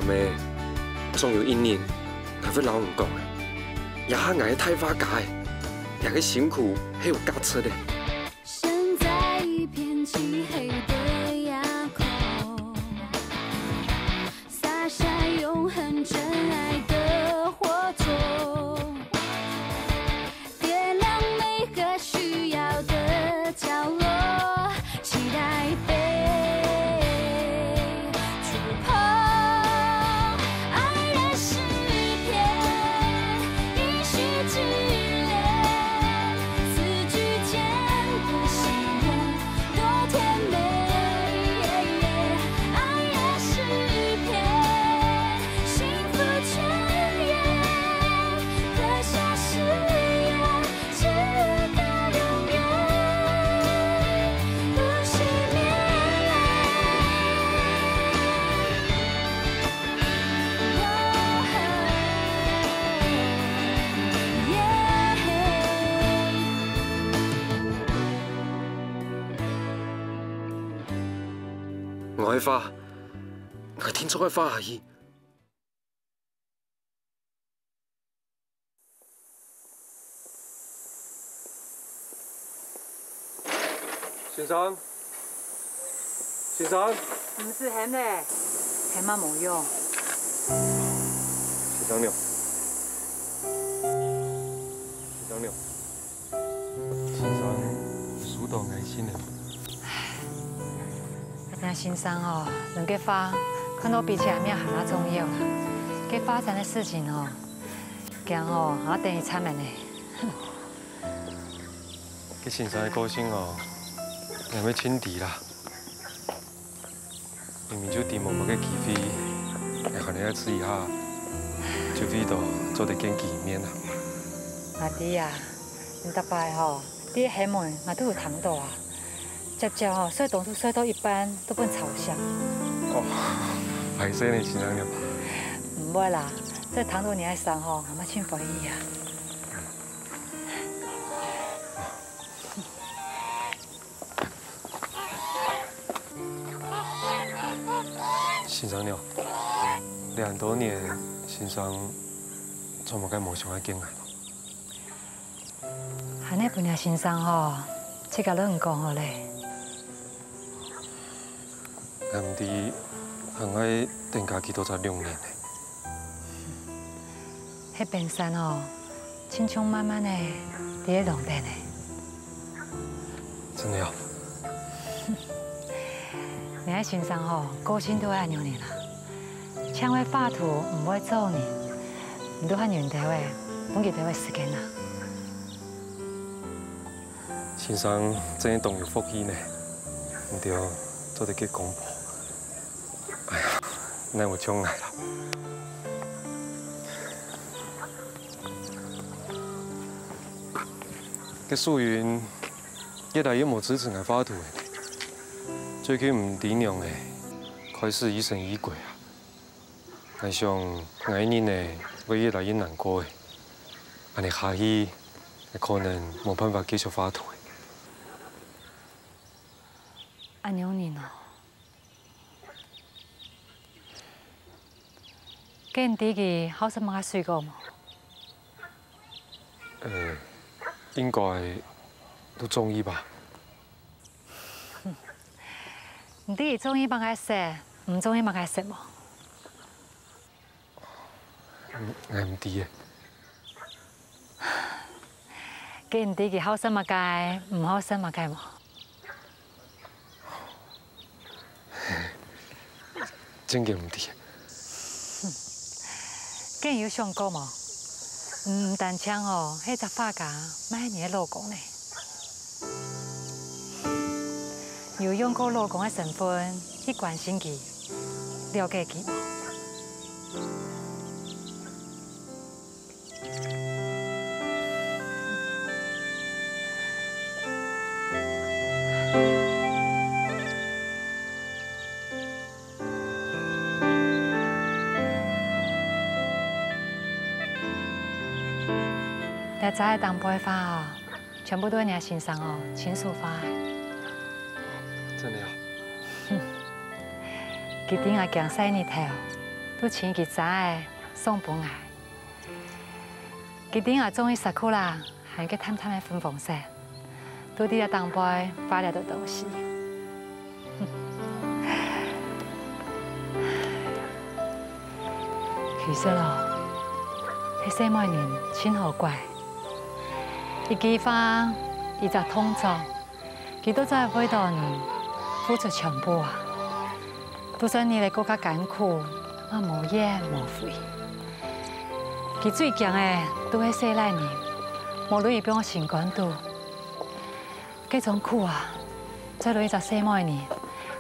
含的，总有一年，还会老人讲的，也下挨太花家的，也个辛苦还有价值的。身在一片漆黑的哑口，洒下永恒真爱的火种，点亮每个需要的角落，期待被触碰。爱的诗篇，一续之恋，字句间的喜悦多甜美。爱的诗篇，幸福全员，刻下誓言，直到永远，不熄灭。我的花，我天初的花而已。先生，先生，唔是咸嘞，咸嘛冇用。先生了，先生了，先生属到爱心的。那先生哦，两个花可能比起来没有那重要啦。给发展的事情哦，惊哦，我等于惨的呢。给先生的个性哦，也要亲弟啦。明明就弟冇乜嘅机会，也可能要试一下，就飞到做得见见面啦。阿弟啊，你大伯吼，你的厦门我都有谈到啊。接接吼，所以当初所以都一般都不朝向。哦，歹势呢，先生了。唔会啦，这谈到你爱上吼，阿妈请欢喜啊。先生了，2多年，先生怎么该冇想爱见我？安尼本来先生吼，这个人讲好嘞。俺唔知，行爱等家己都才2年呢。迄边山哦，轻松慢慢的伫咧弄电呢。真的呀？你爱先生吼，个性都爱牛年啦。抢位画图唔会做呢，唔都喊原地位，本给地位时间啦。先生真係動有福氣呢，唔對，做得幾公婆。哎呀，那我將來啦。個素雲越來越冇支持我畫圖嘅，最近唔體諒嘅，開始疑神疑鬼啊！我想我一年呢會越來越難過嘅，安尼下去可能冇辦法繼續畫圖。阿牛年哦，跟弟弟好什麼睡過冇？應該都中意吧。你弟弟中意幫佢食，唔中意幫佢食冇？我唔知嘅。跟弟弟好什麼解，唔好什麼解冇？真嘅唔知。跟有想過冇？唔但唱哦，迄隻畫家買你的老公呢？有用過老公的身份去關心佢，了解佢冇？你知嘅當杯花哦，全部都係你先生哦親手畫嘅。真的呀？佢頂下強曬你頭，都请伊早的送本来。今天啊，终于杀苦啦，还去探探的分房室，都伫个当杯发了的东西。其实咯，迄小妹人真好怪，伊计划伊只通作，伊都在为到你付出全部啊。都算你来更加艰苦，啊无业无费。伊最强的都迄细奶人，无论伊比我情感度，这种苦啊，再落一只小妹人，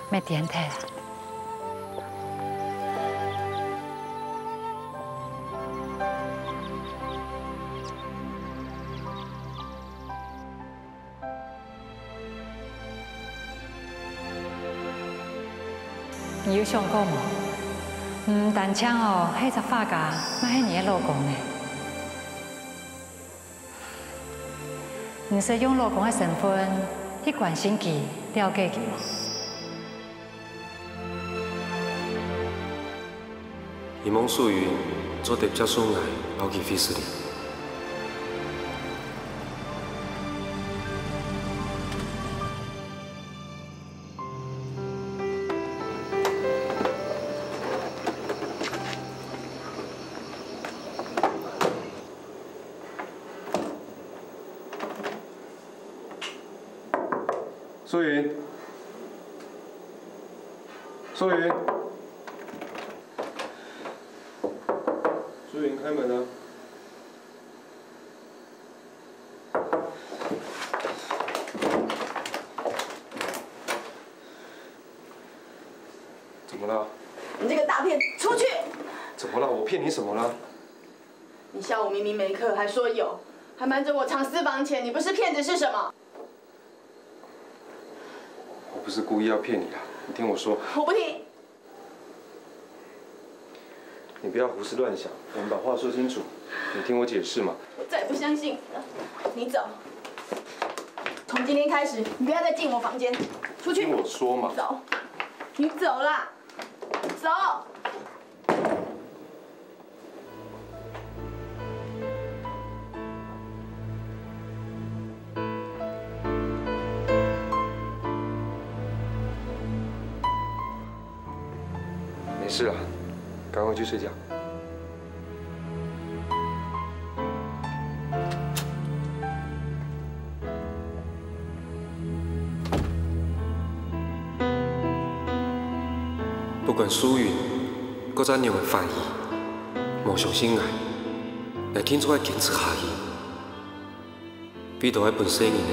没点体啦。你有想过无？但请哦，迄只发家，莫迄你的老公呢？你是用老公的身份去关心佢、了解佢无？伊蒙素云做得接送来，老去菲斯里。素云，素云，素云，开门啊！怎么了？你这个大骗子，出去！怎么了？我骗你什么了？你下午明明没课，还说有，还瞒着我藏私房钱，你不是骗子是什么？ 我不是故意要骗你的，你听我说。我不听。你不要胡思乱想，我们把话说清楚。你听我解释嘛。我再也不相信你了，你走。从今天开始，你不要再进我房间，出去。听我说嘛。走，你走啦，走。没事了，赶快去睡觉。不管苏云搁怎样的怀疑，无相信爱，来天做爱坚持下去，比到迄本生人的，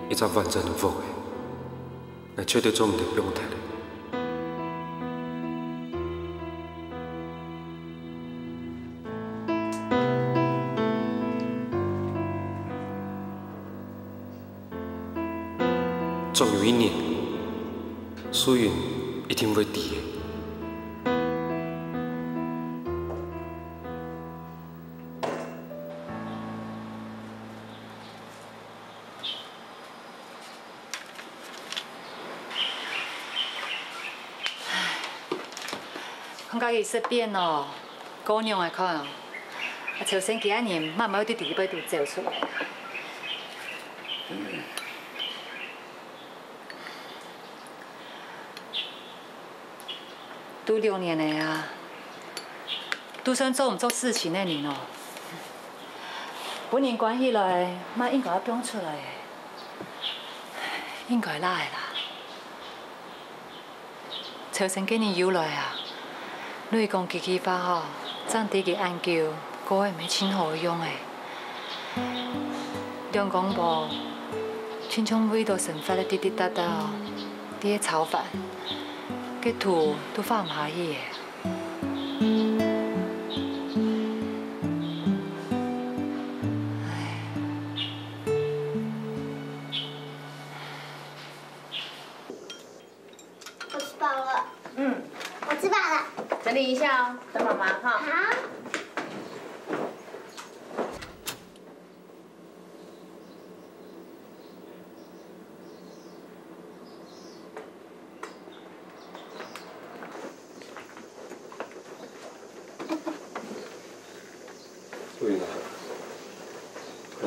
一只完全有福的，来绝对做唔得表态的。 总有一年，苏云一定会伫的。看家己说变咯，姑娘的看哦，啊，像先几年慢慢对弟弟辈都走出来。都6年了啊，都算做唔做事情的人哦。本年关起来，嘛应该要表出来，应该来啦。像先几年有来啊，你讲机器法吼，暂时嘅研究，个会咪真好用诶。两公婆，亲像每道神法咧滴滴答答哦，伫咧炒饭。 个土都放唔下去嘅。我吃饱了。嗯，我吃饱了。整理一下哦，等妈妈哈。好。 哎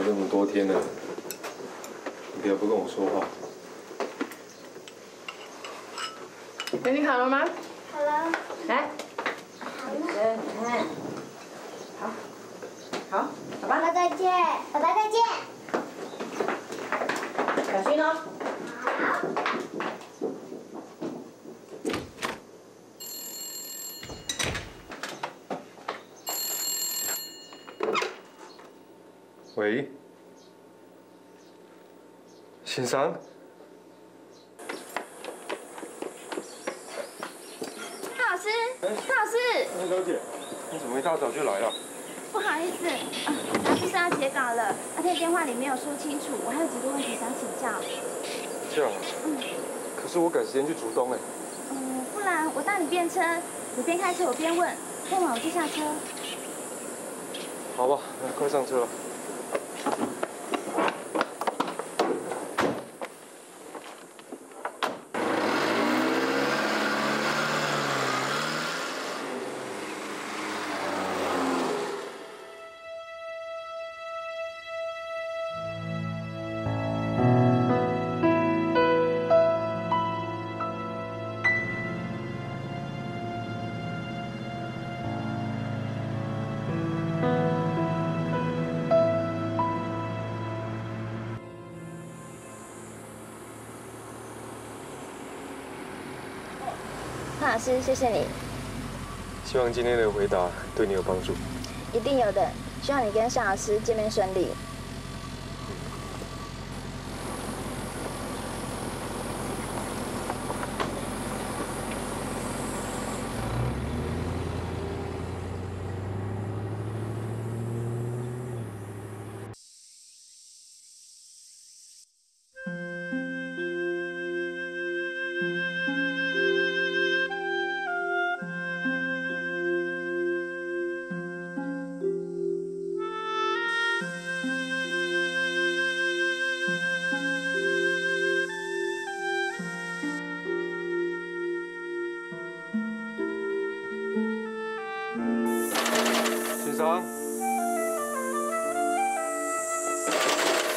这么多天了，你不要不跟我说话。等你好了吗？好了，来，好了，好，好，好吧，爸爸再见，爸爸再见。小心哦。喂，先生。汤老师，汤老师，小姐，你怎么一大早就来了？不好意思，杂志上要截稿了，而且电话里没有说清楚，我还有几个问题想请教。这样啊？可是我赶时间去竹东哎。不然我带你便车，你边开车我边问，问完我就下车。好吧，那快上车了。汤老师，谢谢你，希望今天的回答对你有帮助。一定有的。希望你跟夏老师见面顺利。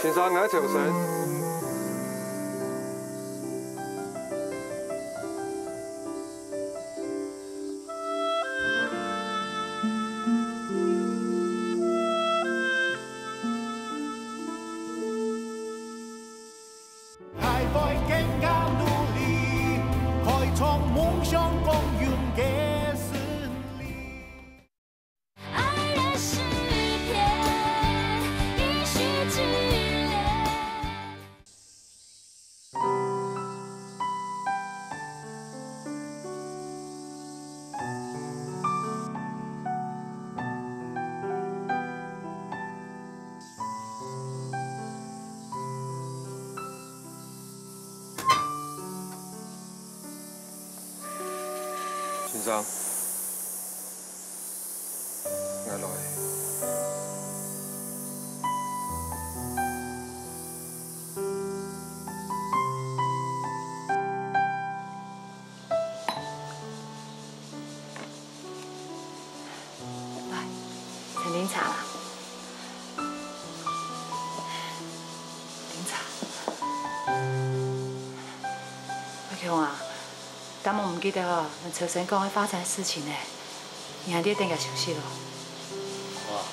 先生，我朝神。还在更加努力，开创梦想公园的视力。爱的诗篇，一续纪恋。先生，我来。来，请啉茶啦。啉茶。阿强啊，等我唔记得哦，跟秋生讲会发生事情呢，你还得等下休息咯。好啊。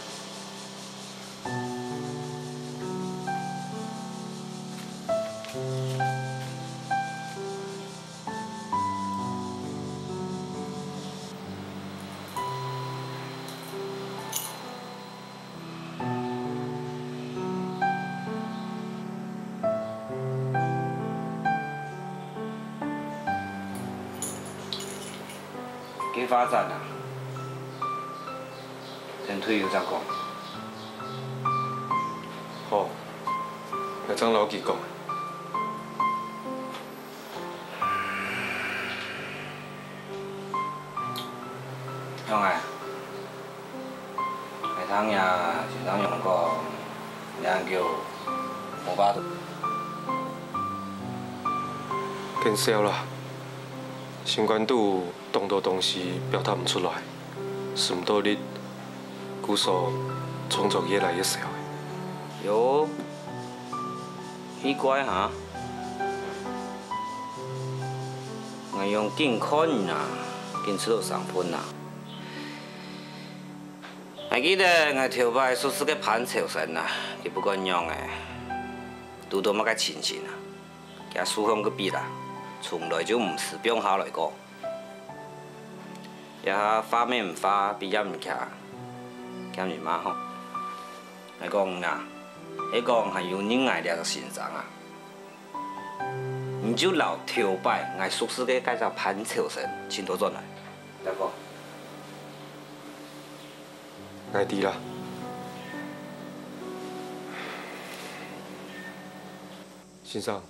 给发展啊，等退休再讲。好，那张老记讲。형아，下趟呀，是当用讲，研究无巴度。见笑啦。新冠拄当多东西表达唔出来，是唔到你，故说创作越来越少的。哟，奇怪哈，我用健康呐，紧吃到上分啦。我记得我头摆叔叔个潘朝生啊，佢不管样诶，拄到乜个亲情啊，佮书香个比啦，从来就唔是表下来讲。也花咩唔花，比也唔徛，减住嘛吼。我讲啊，你讲系有人爱掠个欣赏啊，唔就留头摆我叔叔个介绍潘朝生，请多转来，大哥。爱知啦。先生，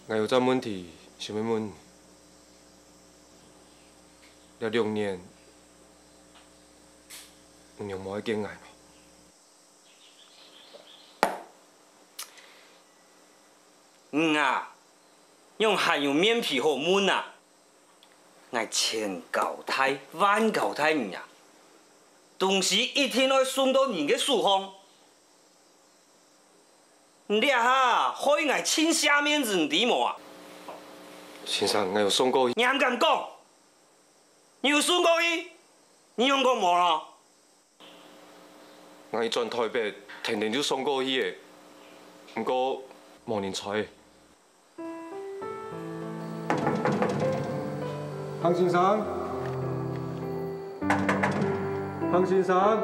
我有桩问题想要问。了6年，有让无爱见爱无？啊，用还有面皮好闷啊！我千高太万高太唔呀，东西一天要送到人嘅手上，你哈害我欠下面子啲么啊？先生，我有送过。你唔敢讲？你有送过伊？你用过无咯？我转台北，天天就送过去的，不过无人睬。汤先生，汤先生。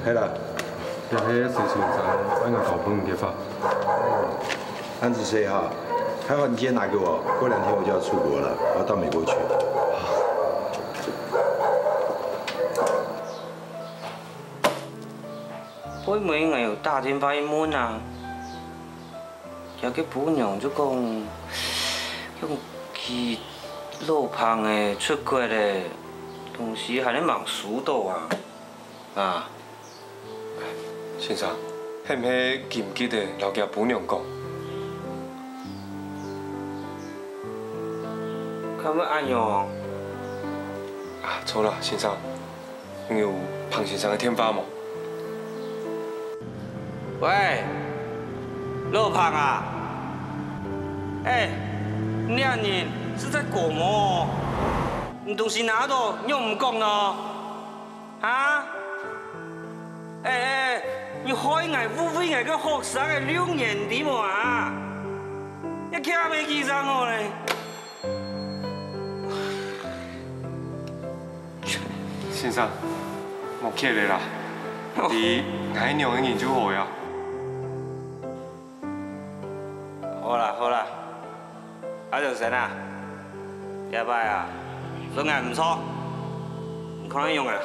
係啦，又喺4船上揾個舊本嘅法。安子 C 哈，还好你今天拿给我，过2天我就要出国了，我要到美国去。會唔會我又打電話去問啊？有個伴娘就講，用佢老胖嘅出國嘅東西係你忙輸到啊！啊！先生，係唔係記唔記得留甲本娘講？咁要安樣？啊，錯啦，先生，你有彭先生嘅電話冇？喂，老胖啊！哎，你兩人是在講麼？你東西拿到又唔講咯？啊？哎，你害我誤會我個學生嘅6年啲麼啊？一徛未記上我咧。先生，莫客氣啦，你愛娘嘅研究好呀。好啦好啦，阿條神啊，這擺啊，數眼唔錯，唔可能用嘅啦，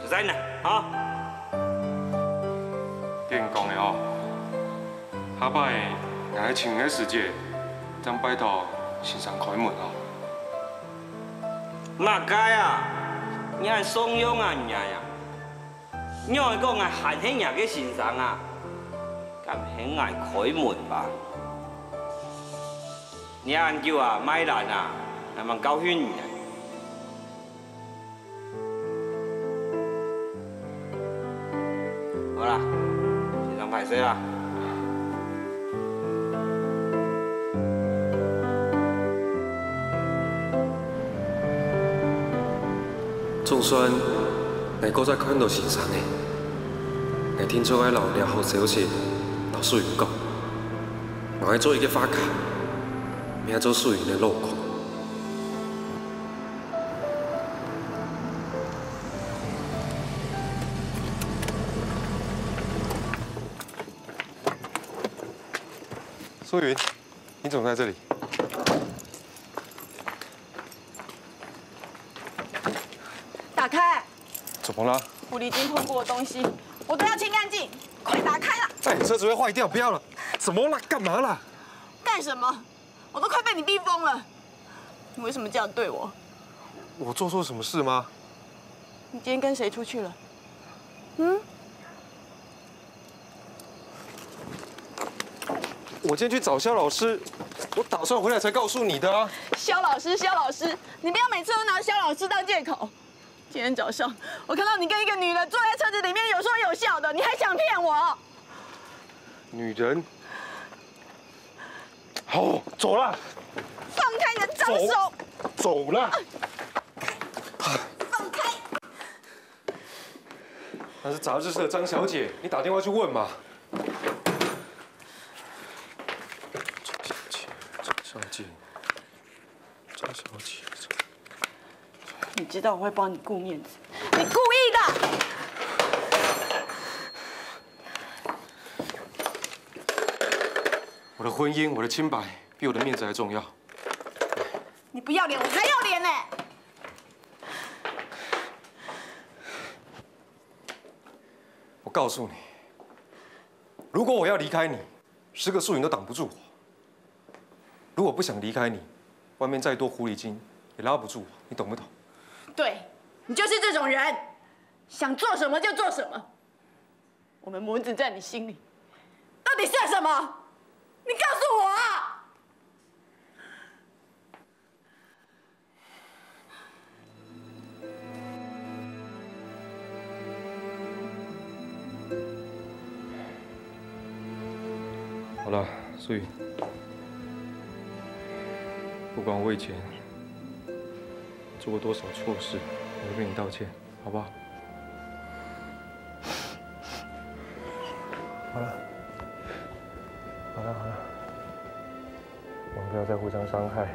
就真啦，啊！跟你講嘅哦，下擺我喺情嘅世界，將拜託先生開門哦。乜解啊？你係慫恿啊人呀？你係講係閒輕人嘅先生啊，咁輕係開門吧？你係叫啊買蘭啊，係咪夠圈嘅？好啦，先生排水啦。總算我搁再看到先生嘅，我聽出我留了好消息，老師員講，我要做一個發卡，名做屬於嘅路口。苏云，你怎么在这里？打开！怎么了？狐狸精碰过的东西，我都要清干净，快打开啦！哎，车子会坏掉，不要了。怎么了？干嘛啦？干什么？我都快被你逼疯了！你为什么这样对我？我做错什么事吗？你今天跟谁出去了？嗯？我今天去找肖老师，我打算回来才告诉你的啊。肖老师，肖老师，你不要每次都拿肖老师当借口。今天早上我看到你跟一个女人坐在车子里面有说有笑的，你还想骗我？女人。好，走了。放开你的脏手！走了。放开！那是杂志社张小姐，你打电话去问嘛。张小姐，你知道我会帮你顾面子，你故意的。我的婚姻，我的清白，比我的面子还重要。你不要脸，我才要脸呢！我告诉你，如果我要离开你，10个树影都挡不住我。如果不想离开你，外面再多狐狸精也拉不住我，你懂不懂？对，你就是这种人，想做什么就做什么。我们母子在你心里到底算什么？你告诉我啊！好了，素云，不管我以前做过多少错事，我都跟你道歉，好不好？好了，我们不要再互相伤害，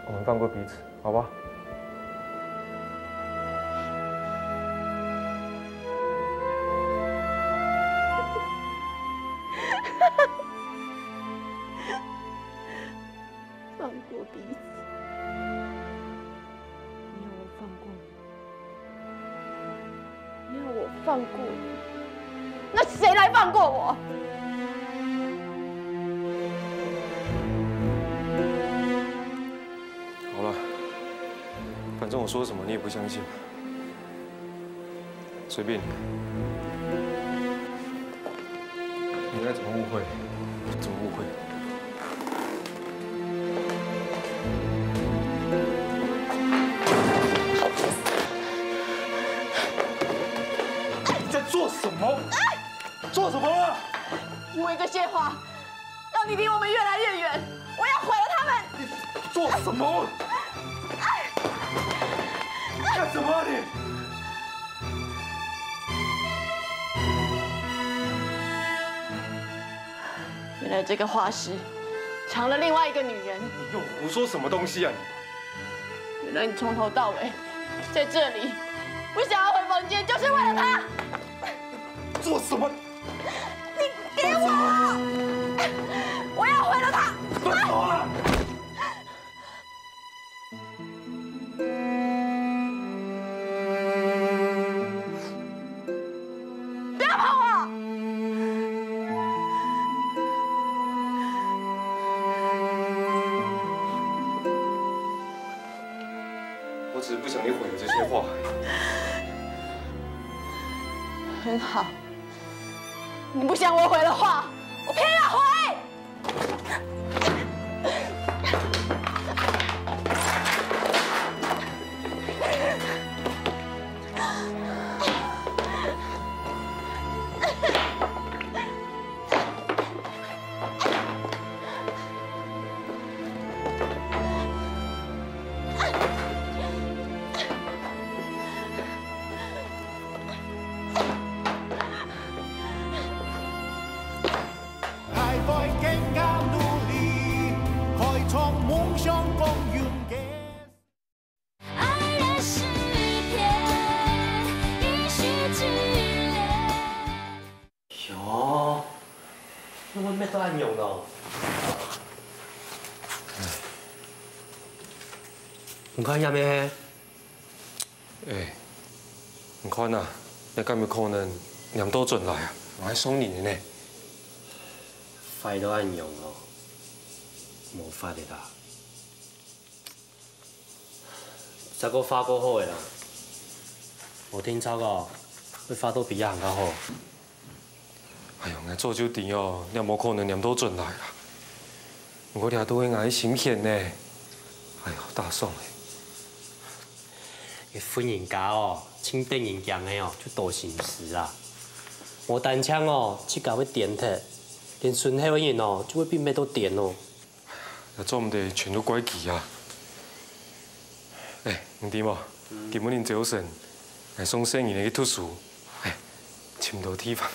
我们放过彼此，好不好？放过彼此，你要我放过你，你要我放过你，那谁来放过我？好了，反正我说什么你也不相信，随便你，你爱怎么误会就怎么误会。你在做什么？做什么了？因为这些话，让你离我们越来越远，我要毁了他们。你做什么？干什么啊你？原来这个画师藏了另外一个女人。你又胡说什么东西啊你？原来你从头到尾在这里，不想要回房间，就是为了她。做什么？你给我！我要毁了她！分手啊！不要碰我！我只是不想你毁了这些话。很好，你不想我毁了画，我偏要毁。太vai更加努力，开创梦想公园嘅。爱的诗篇，一续之恋。哟，你揾咩都啱用咯。唔看入咩？哎，你看呐，你敢有可能念倒转来啊？我还送你呢。肺都啱用咯，冇法的啦。十個花哥好嘅啦，我听说哦，你法度比较较好。哎呦，我做酒店哦，也无可能念倒转来啦。我掠到个眼心险呢，哎呦，大爽的。个婚姻家哦，请电影强的哦，就多心思啊。无单枪哦，只搞要电铁，连顺后人哦，就会变咩都电哦。也做唔得全都怪奇啊！哎，唔对无，今日恁早晨来送生意去读书，哎，深度体房，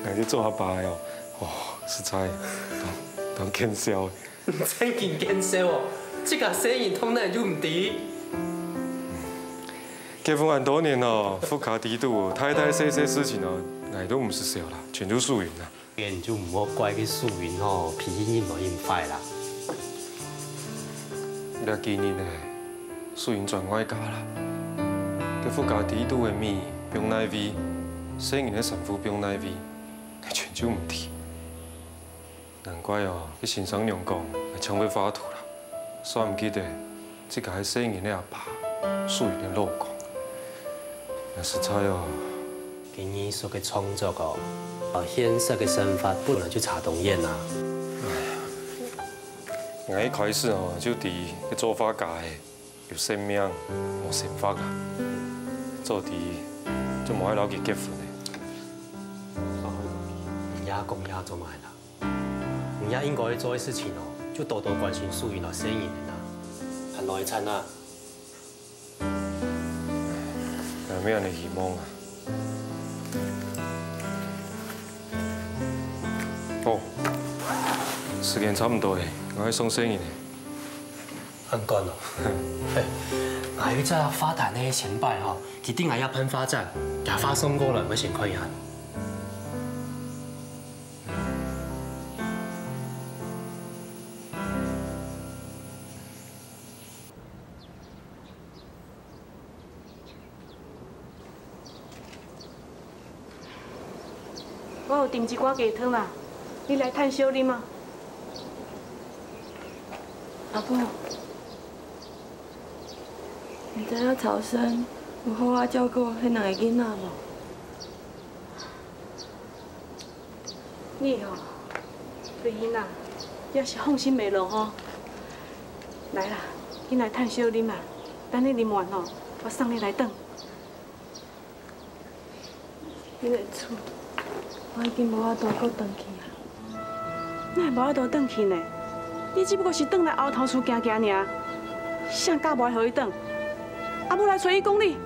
来去做下爸的哦，哦，实在当见笑的。真见见笑哦，这个生意通然就唔对。结婚很多年了，富卡低度，太太这些事情哦，俺都唔是笑啦，全都素云啦。你就唔好怪佢素云哦，脾气硬落硬快啦。那今年呢，素云转外家啦，佢富卡低度的米用奶味，生意的sản婦用奶味，全就唔甜。難怪哦，佢先生娘講，搶要發圖啦，煞唔記得，這個係生意的阿爸，素云的老公。那實在哦。今年所嘅創作哦，現實嘅生法本來就差東遠啦。我一開始哦就佇個做法家嘅有生命無成法啦，做佇就冇愛留佢結婚嘅。唔也講也做埋啦，唔也應該做嘅事情哦，就多多關心素云嘅生意啦，很耐餐啦。有咩人嘅希望啊？哦，時間差唔多誒，我去送生意咧。很趕哦。我要在發達呢前排吼，佢定係一噴花站，假花送過來，我先看一下。我有炖一寡鸡汤啦，你来趁小啉啊。阿母，你知影曹生有好好照顾迄两个囡仔无？你吼，对囡仔也是放心袂落吼。来啦，你来趁小啉啊，等你啉完吼，我送你来转。你个厝。我已经无法度搁转去啊！哪会无法度转去呢？你只不过是转来后头厝行行尔，啥假无爱互伊转？阿母来找伊讲你，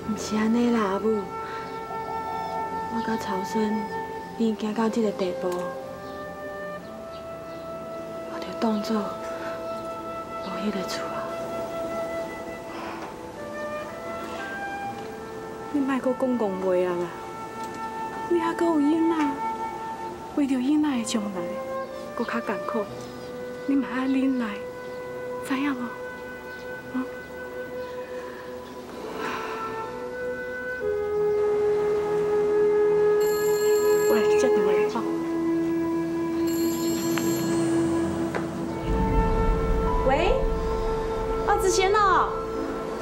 唔是安尼啦，阿母。我甲曹孙已经行到这个地步，我就当作无迄个厝啊！你莫搁讲讲话啊啦！你还阁有囡仔，为着囡仔的将来，阁较艰苦，你嘛爱忍耐，知影无？喂，接电话来放。喂，子贤哦，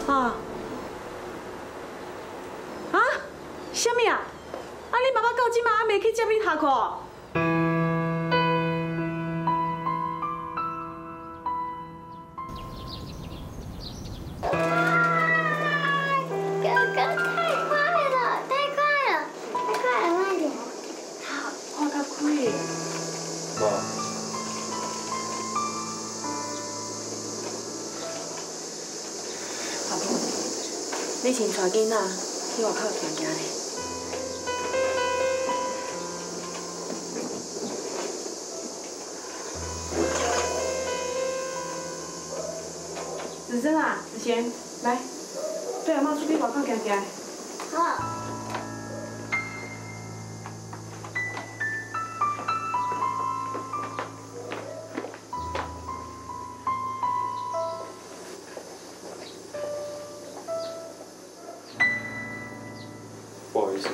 啊，什么啊？你爸爸到即马还未去接你下课？哥哥太快了，慢点。好，看较开。妈。阿母，你先带囡仔去外口行行咧。子珍啊，子贤，来，带阿妈出去外口行行。好。不好意思。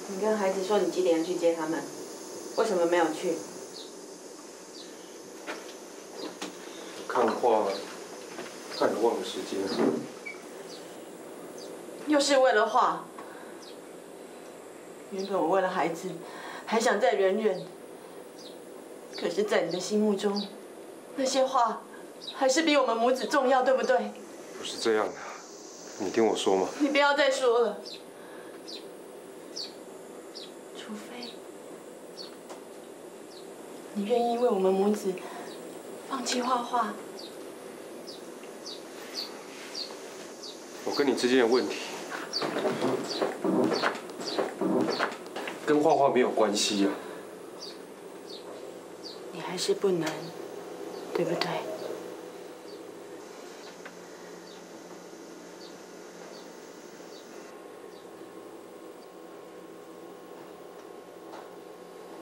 你跟孩子说你几点去接他们，为什么没有去？看画，看得忘了时间。又是为了画。原本我为了孩子，还想再圆圆。可是，在你的心目中，那些画还是比我们母子重要，对不对？不是这样的，你听我说嘛。你不要再说了，除非你愿意为我们母子放弃画画。我跟你之间的问题，跟画画没有关系啊。你还是不能，对不对？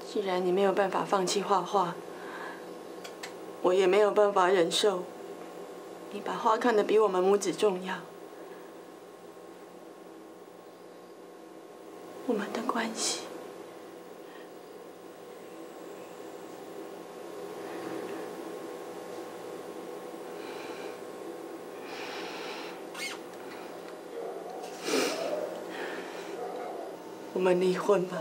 既然你没有办法放弃画画，我也没有办法忍受你把画看得比我们母子重要。我们的关系，我们离婚吧。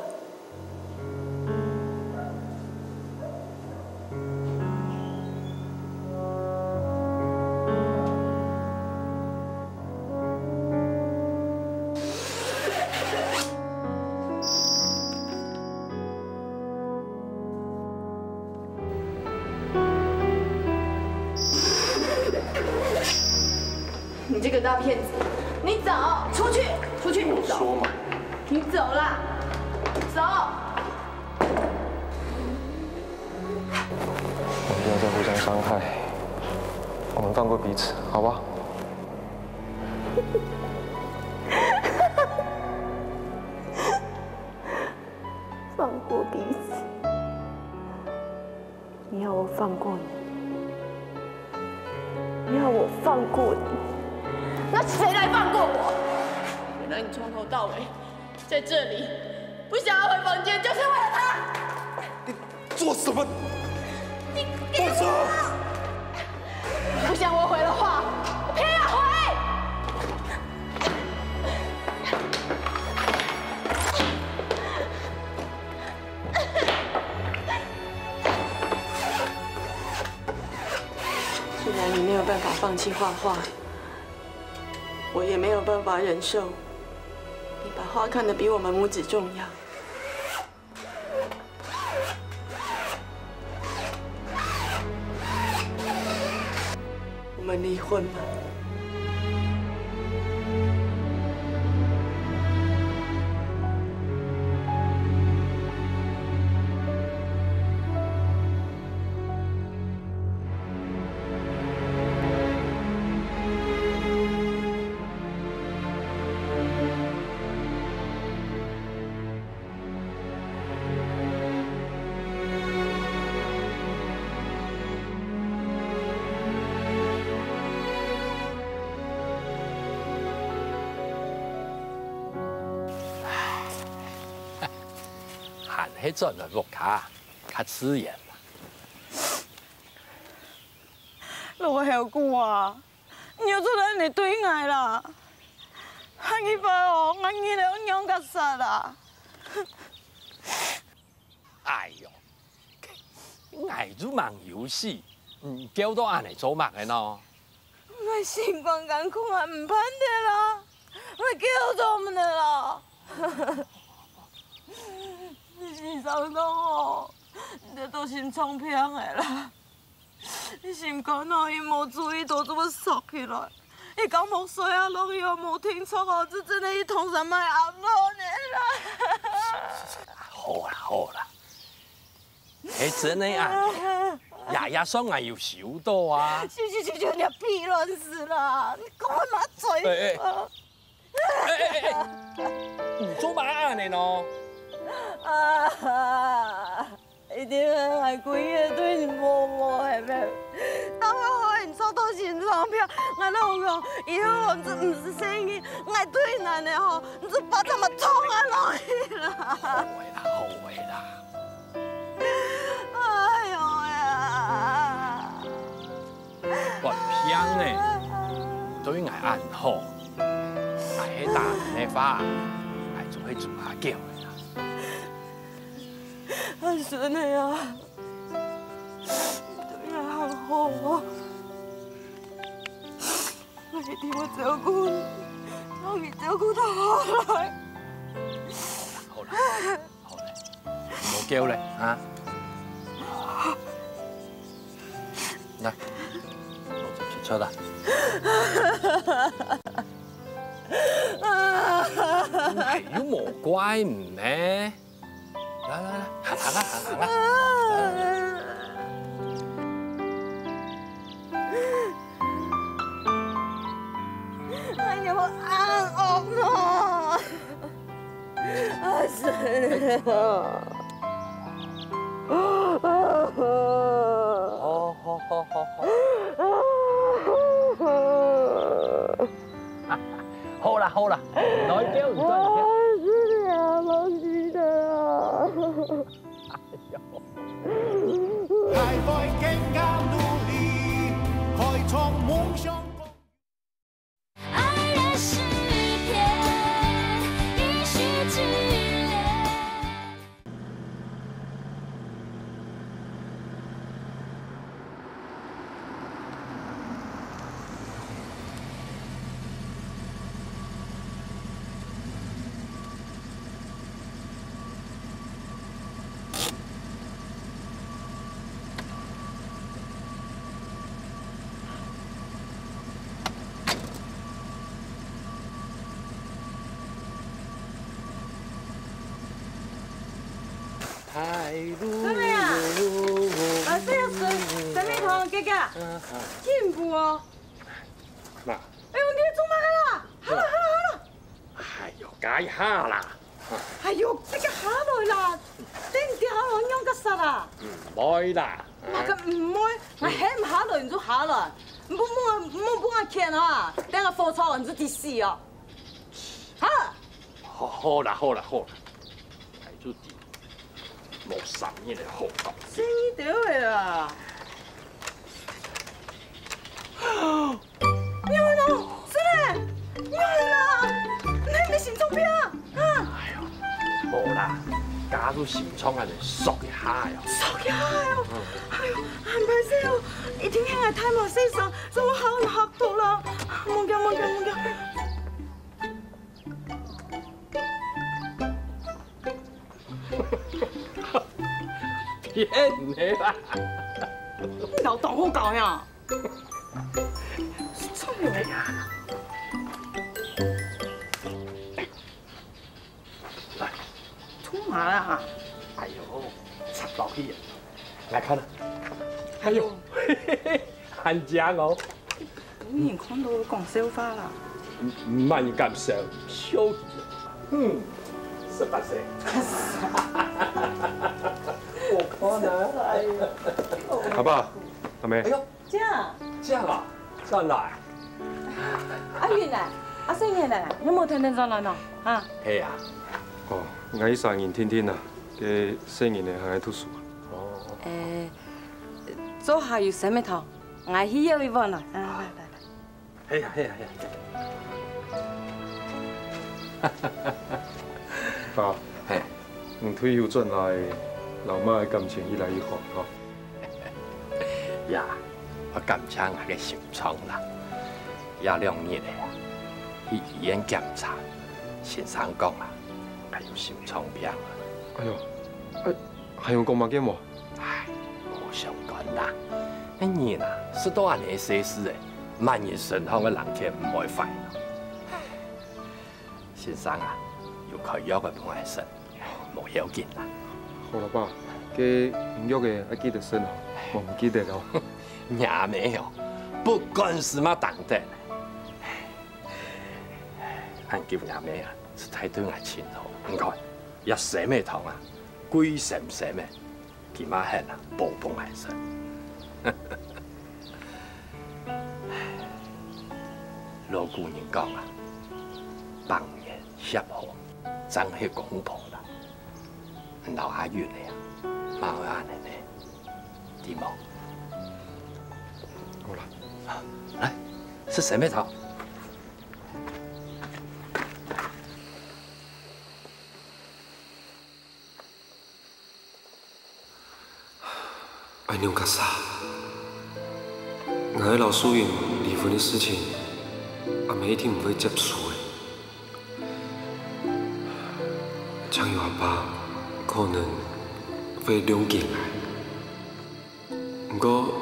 你这个大骗子，你走，出去，出去，我说嘛。你走啦，走。我们不要再互相伤害，我们放过彼此，好吧？放过彼此？你要我放过你？你要我放过你？那谁来放过我？原来你从头到尾在这里，不想要回房间，就是为了他。你做什么？你给我！不想我回的话，我偏要回。既然你没有办法放弃画画，我也没有办法忍受你把画看得比我们母子重要。我们离婚吧。迄阵的国家较自然啦。落好久啊，你又做咱的对爱啦，喊伊把哦，俺伊了娘甲杀啦。哎呦，爱做梦游戏，叫到安尼做梦的喏。我心肝肝苦啊，唔盼的啦，我叫做唔的啦。你是伤痛哦，这都心创病的啦。你心肝哦，伊无注意，都这么缩起来。伊讲木水啊，落去哦，无听错哦，这真的伊通什么暗路呢啦？好啦好啦，迄真的啊，爷爷双眼有收到啊。是，你屁乱死啦！你讲我妈嘴。唔做嘛安尼喏？一定係規個對無係咩？當我可能收到心臟病，我老公以後這唔是生意，我對男的吼，你就把他們衝啊落去啦！好嘅啦。哎呦呀！我偏呢，對我暗好，係迄大人的话，爱做去做下叫的啦。阿孙的啊，对啊，好好啊，我一定要照顾你，我会照顾到好来。好啦，好啦，唔叫咧啊！来，我就去车啦。哎呦，莫怪唔呢？来来来，行啦行啦。哎呀，我安惡咯，阿孫啊！好啦好啦，來叫唔該嚟叫。是啊，冇事的啊。还在更加努力，开创梦想。爱的诗篇，一须之恋。真的呀？老师要神秘堂哥哥，进步哦。嗱，哎呦，你做乜啦？好啦好啦好啦。哎呦，解下啦。哎呦，這個下來啦，頂掉我樣個實啊！唔會啦。我個唔會，我喊唔下來你就下來，唔幫我看啊！等我火炒你就第四哦。好。好啦好啦好啦，係做啲冇神嘅嚟好到。生意掉嚟啦！你去到，真係，你去啦！你係咪心臟病啊？哎呦，冇啦，加到心瘡喺度縮一下哟。縮一下哟！哎呦，唔係先哦，一定係太冇洗手，就我口嚇到啦！冇驚冇驚冇驚。騙你啦！你又當我講呀？真係呀！來，出馬啦！哎呦，插落去，來看啦！哎呦，很正哦！竟然看到我講笑話啦！唔係咁想，笑字18歲。我可能阿爸，阿妹。哎呦，這樣啊，真來。阿元啊，阿星爺呢？有冇聽上來呢？啊？係啊。哦，我依3年天天啊，嘅4年嚟係喺讀書。哦。做下要洗咩頭？我去要一碗啦。來。係啊。爸，你退休轉來，老媽嘅感情越來越好，嗬。呀，我感情我嘅心瘡啦，也2年嚟啊，去醫院檢查，先生講啊，係有心瘡病啊。哎呦，係用講乜嘅喎？唉，冇相干啦，一年啊，10多年世事嘅，萬一身康嘅人體唔會壞。先生啊，要開藥嘅本來身，冇要緊啦。好啦，爸，嘅用藥嘅要記得身哦，我唔記得咯。也沒有，不管什麼當得。俺叫也沒啊，是太對我親好。唔該，一洗咩糖啊，鬼洗唔洗咩？佢媽係啊，寶寶係身。老古人講啊，幫人協和，真係公婆啦。老阿遠嚟啊，冇啱嚟呢，點冇？好了，来，是谁没逃？爱娘较傻，我的老师因离婚的事情，阿妹一定唔会接受的。强友阿爸可能会谅解我，不过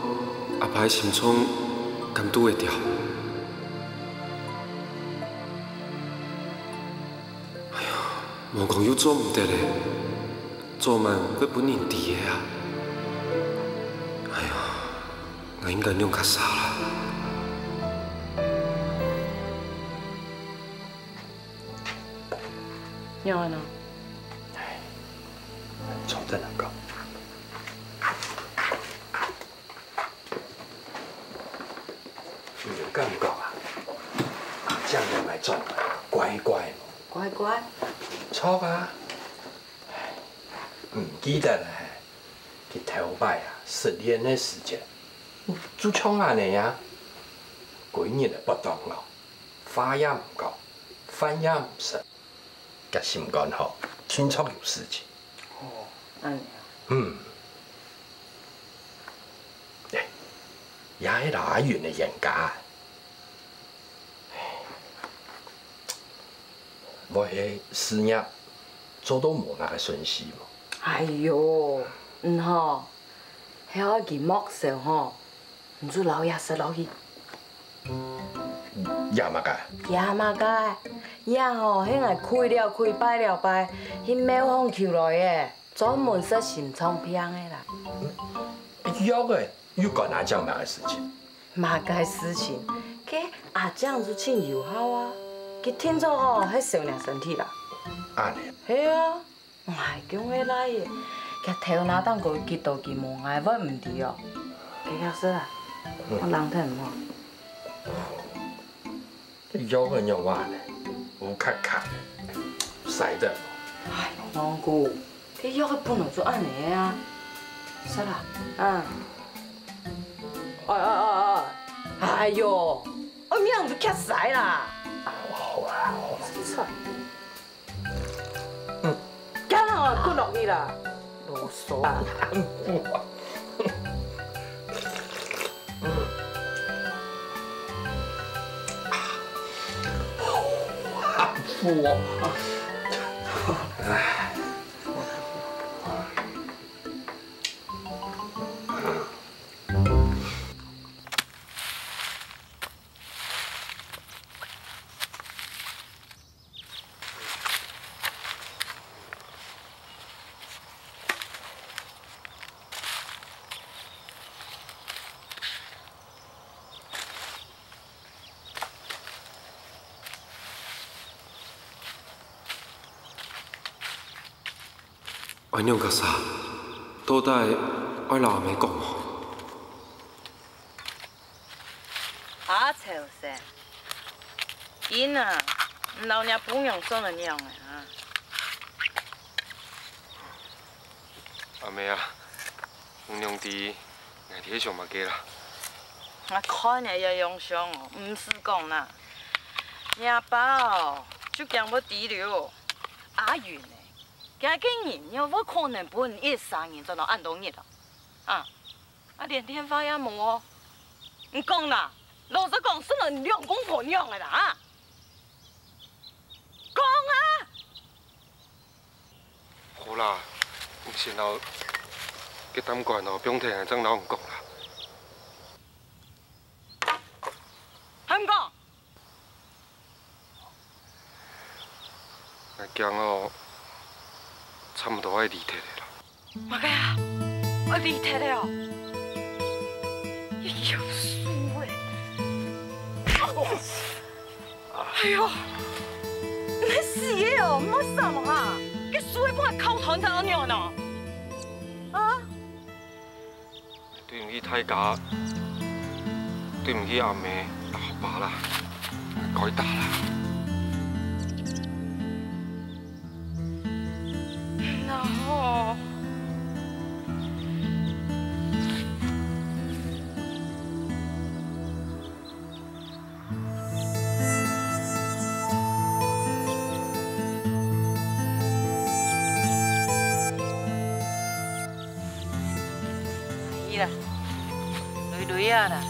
阿爸的心肠敢拄会掉。哎呀，无讲又做唔得咧，做慢会本人伫的啊。哎呀，我应该用较傻啦。娘安怎？从这能讲，你敢唔讲啊？这样就来转乖乖嘛。乖乖。错啊！唔记得咧，去头摆啊，10年的时间，就像安尼啊，几日的不动哦，花也唔够，饭也唔食，甲心肝吼，迅速有事情。哦，安尼啊。嗯。哎，也迄老阿元的严家，我迄事业做到无那个顺序无？哎呦，吼，遐个金木色吼，唔做老爷说落去。也嘛个？也嘛个，也吼，迄个开了开，摆了摆，迄马蜂扣来的，专门说心脏病的啦。有个，有干哪讲嘛个事情？嘛个事情，佮阿酱就真友好啊，佮听说吼，迄少年身体啦。安尼。系啊，哎，讲迄来的，佮头哪当个吉到吉毛爱要唔对哦，佮晓说啦，我人疼唔好。有个肉话呢，有卡卡，使得。哎，王姑，佮药个本来就安尼啊，说啦，嗯。哎呦，我命就卡死啦！好啊，操！今日我滚落去啦，啰嗦啊！好富哦！哎。爱娘较傻，倒底我老阿妹讲哦。啊，臭死！因啊，老娘不用做了娘的啊。阿妹啊，娘弟硬体上嘛加啦。我看你也用上哦，唔是讲啦。娘爸哦，就讲要低流，阿云呢？今个人要我可能本1、3年就能按到日了，啊，连天发也无哦。你讲啦，老实讲，是能两公婆养的啦，啊，讲啊！好啦，先后佢胆管哦，不用听张老唔讲啦。还唔讲？我惊哦。差不多爱离体的啦。妈个呀，我离体了哦！有输哎！哎呦，你死的哦，莫啥嘛哈？佮输的半口团在那呢？啊？对唔起大家，对唔起阿妹、阿爸啦，该打啦。然后，哎啦，累累啊啦，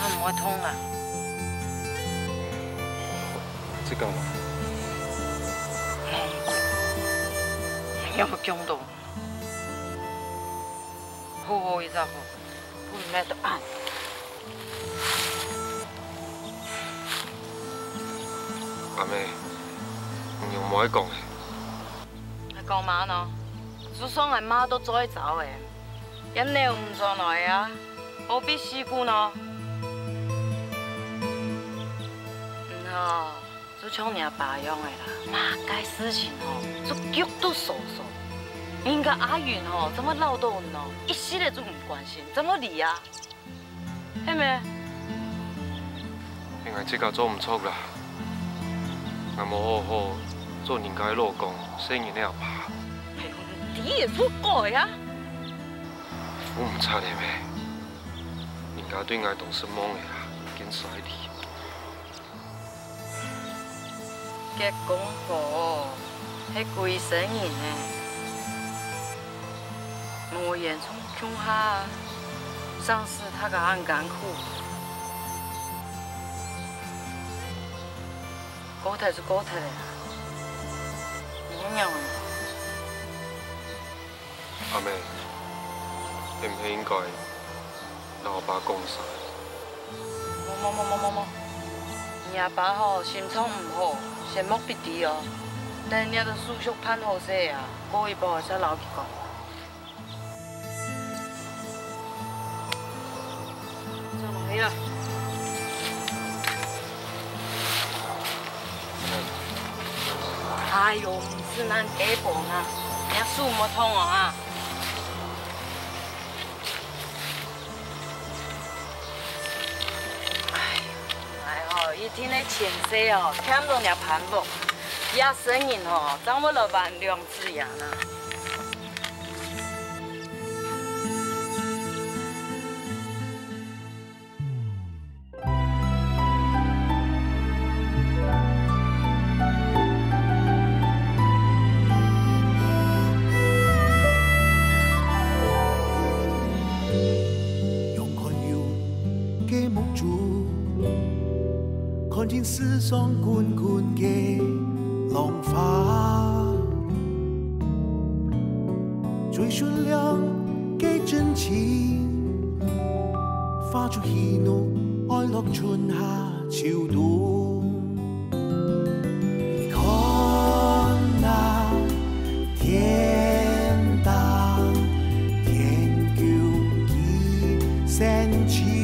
较唔会痛啦。这个嘛，有强度，好伊才好，不然就按。阿妹，唔用冇喺讲嘅。讲嘛呢？就算俺妈都做得着的，人你又唔做来啊，何必辛苦呢？就像你爸样的啦，妈该事情就脚都傻傻。人家阿云怎么老到呢？一时的就唔关心，怎么理啊？係咪？因为这个做唔错啦，我冇好好做人家的老公，生人的阿爸。你也出改啊？我唔差你咩？人家对我动什么嘅啦，见晒啲。结功课係鬼神人呢，我眼中穷下，上司他个很艰苦，高头就高头啦，一样。阿妹，你唔係應該同我爸講晒？冇，你阿爸心腸唔好，羨慕別啲哦。但你個叔叔盼好些啊，過一步才留佢講。做落去啦。哎呦，唔是咱家婆啊，你手冇痛啊！一天的前世看到人家攀附，也声音掌握了万良之言啊。看见思想滚滚嘅浪花，追寻亮嘅真情，化作喜怒哀樂春夏秋冬。你看那天大天高幾山高。